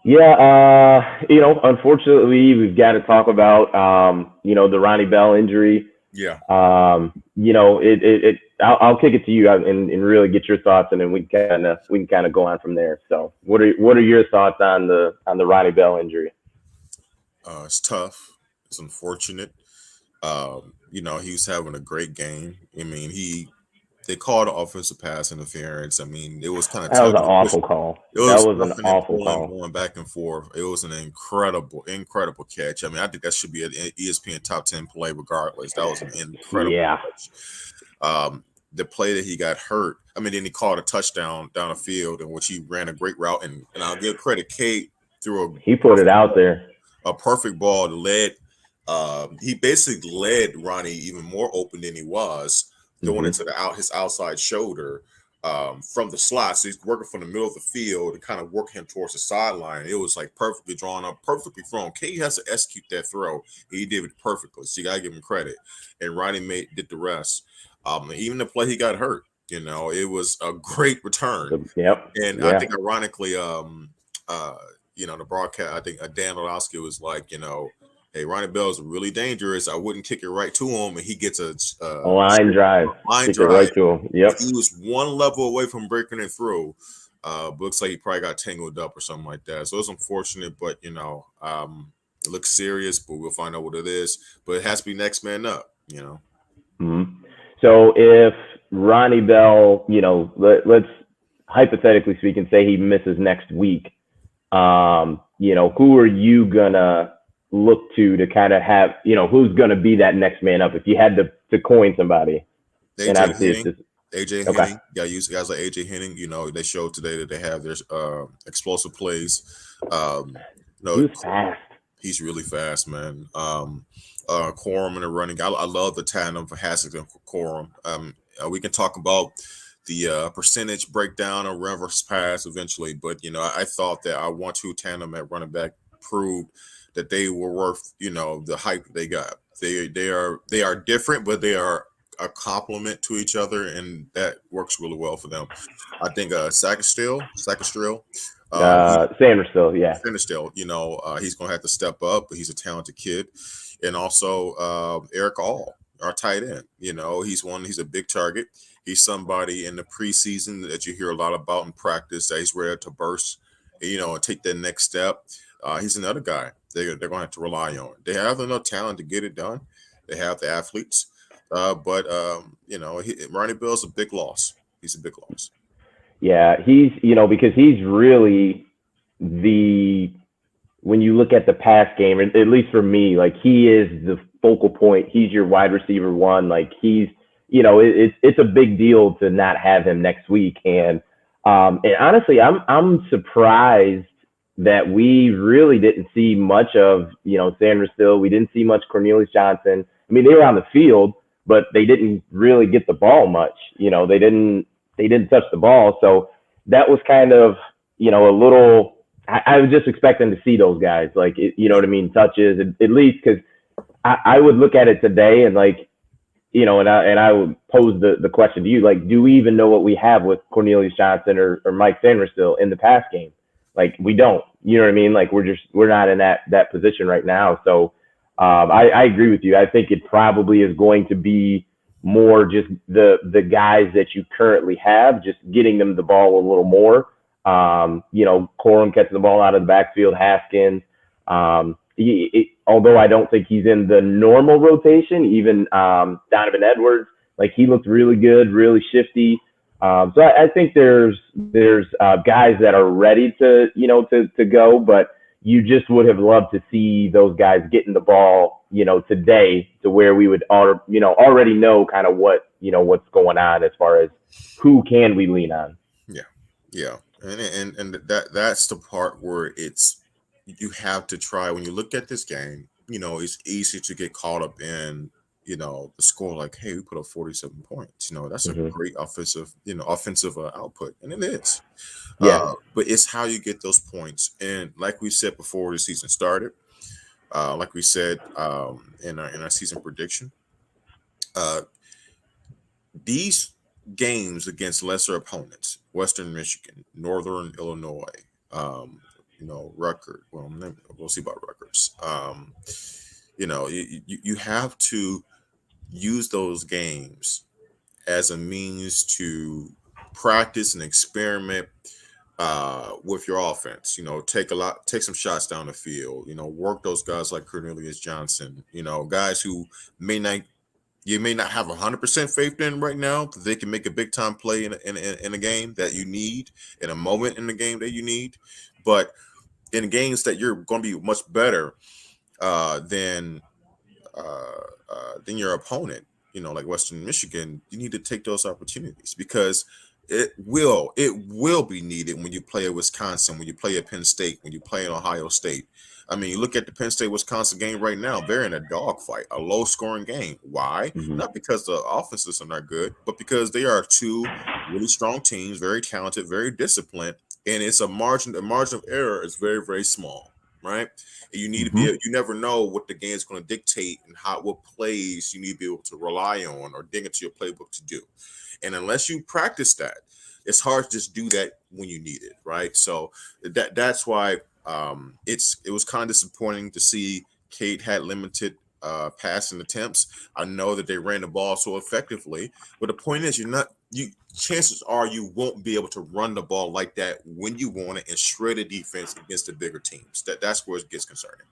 Yeah, unfortunately, we've got to talk about, the Ronnie Bell injury. Yeah. I'll kick it to you and really get your thoughts, and then we can kind of go on from there. So, what are your thoughts on the Ronnie Bell injury? It's tough. It's unfortunate. He was having a great game. I mean, they called an offensive pass interference. I mean, it was kind of That was tough. an awful call. It That was was an roughing and awful pulling, call. going back and forth. It was an incredible, incredible catch. I mean, I think that should be an ESPN top 10 play regardless. That was an incredible Yeah, catch. The play that he got hurt, I mean, then he caught a touchdown down the field in which he ran a great route. And I'll give credit, Kate threw he put it out there. a perfect ball that led. He basically led Ronnie even more open than he was, going Hmm. into his outside shoulder from the slot. So he's working from the middle of the field and kind of working him towards the sideline. It was like perfectly drawn up, perfectly thrown. K has to execute that throw. He did it perfectly. So you gotta give him credit. And Ronnie did the rest. Even the play he got hurt. It was a great return. Yep. And I Yeah. think ironically, uh, the broadcast, I think Dan Orlowski was like, hey, Ronnie Bell is really dangerous. I wouldn't kick it right to him, and he gets A line drive. line Kick it drive. right to him. But Yep. he was one level away from breaking it through. But looks like he probably got tangled up or something like that. So it's unfortunate, but it looks serious. But we'll find out what it is. But it has to be next man up. Hmm. So if Ronnie Bell, let's hypothetically speaking, say he misses next week, who are you gonna look to kind of have, who's gonna be that next man up if you had to coin somebody? And AJ obviously, it's Henning. just AJ okay. Henning, got to use guys like AJ Henning. They showed today that they have their explosive plays. Um, He no, was fast. he's really fast, man. Quorum in the running. I love the tandem for Haskins and Quorum. We can talk about the percentage breakdown of run versus pass eventually, but I thought that our 1-2 tandem at running back proved that they were worth the hype they got. They are different, but they are a complement to each other, and that works really well for them. I think Sackerstill, Sanders still, yeah. finished still. He's going to have to step up, but he's a talented kid. And also Eric All, our tight end. He's a big target. He's somebody in the preseason that you hear a lot about in practice that he's ready to burst, and take that next step. He's another guy they're going to have to rely on. They have enough talent to get it done. They have the athletes. But Ronnie Bell's a big loss. He's a big loss. Yeah, he's because he's really the when you look at the pass game, at least for me, like he is the focal point. He's your wide receiver one. Like it's a big deal to not have him next week. And honestly, I'm surprised that we really didn't see much of Sanders still. We didn't see much Cornelius Johnson. I mean, they were on the field, but they didn't really get the ball much. They didn't touch the ball. So that was kind of a little. I was just expecting to see those guys, like you know what I mean, touches at least, because I would look at it today and like and I would pose the question to you, like, do we even know what we have with Cornelius Johnson or Mike Sanders still in the pass game? Like we don't, you know what I mean? Like we're not in that position right now. So I agree with you. I think it probably is going to be more just the guys that you currently have, just getting them the ball a little more. Corum catching the ball out of the backfield, Haskins. Although I don't think he's in the normal rotation, even Donovan Edwards, like he looked really good, really shifty. So I think there's guys that are ready to go, but you just would have loved to see those guys getting the ball, today, to where we would already know kind of what's going on as far as who can we lean on. Yeah, yeah, and that's the part where you have to try when you look at this game. It's easy to get caught up in the score. Like, hey, we put up 47 points. That's a Hmm. great offensive output, and it is. Yeah. But it's how you get those points. And like we said before the season started, like we said in our season prediction, uh, these games against lesser opponents, Western Michigan, Northern Illinois, um, record. Well, we'll see about records. You have to use those games as a means to practice and experiment with your offense. Take some shots down the field. Work those guys like Cornelius Johnson. Guys who may not you may not have 100% faith in right now that they can make a big time play in a game that you need, in a moment in the game that you need, but in games that you're going to be much better uh, than than your opponent, like Western Michigan, you need to take those opportunities because it will be needed when you play at Wisconsin, when you play at Penn State, when you play in Ohio State. I mean, you look at the Penn State Wisconsin game right now; they're in a dogfight, a low scoring game. Why? Hmm. Not because the offenses are not good, but because they are two really strong teams, very talented, very disciplined, and it's a margin. The margin of error is very, very small, right? And you need to be. Hmm. You never know what the game is going to dictate and what plays you need to be able to rely on or dig into your playbook to do. And unless you practice that, it's hard to just do that when you need it, right? So that's why it was kind of disappointing to see Kate had limited passing attempts. I know that they ran the ball so effectively, but the point is, chances are you won't be able to run the ball like that when you want it and shred a defense against the bigger teams. That's where it gets concerning.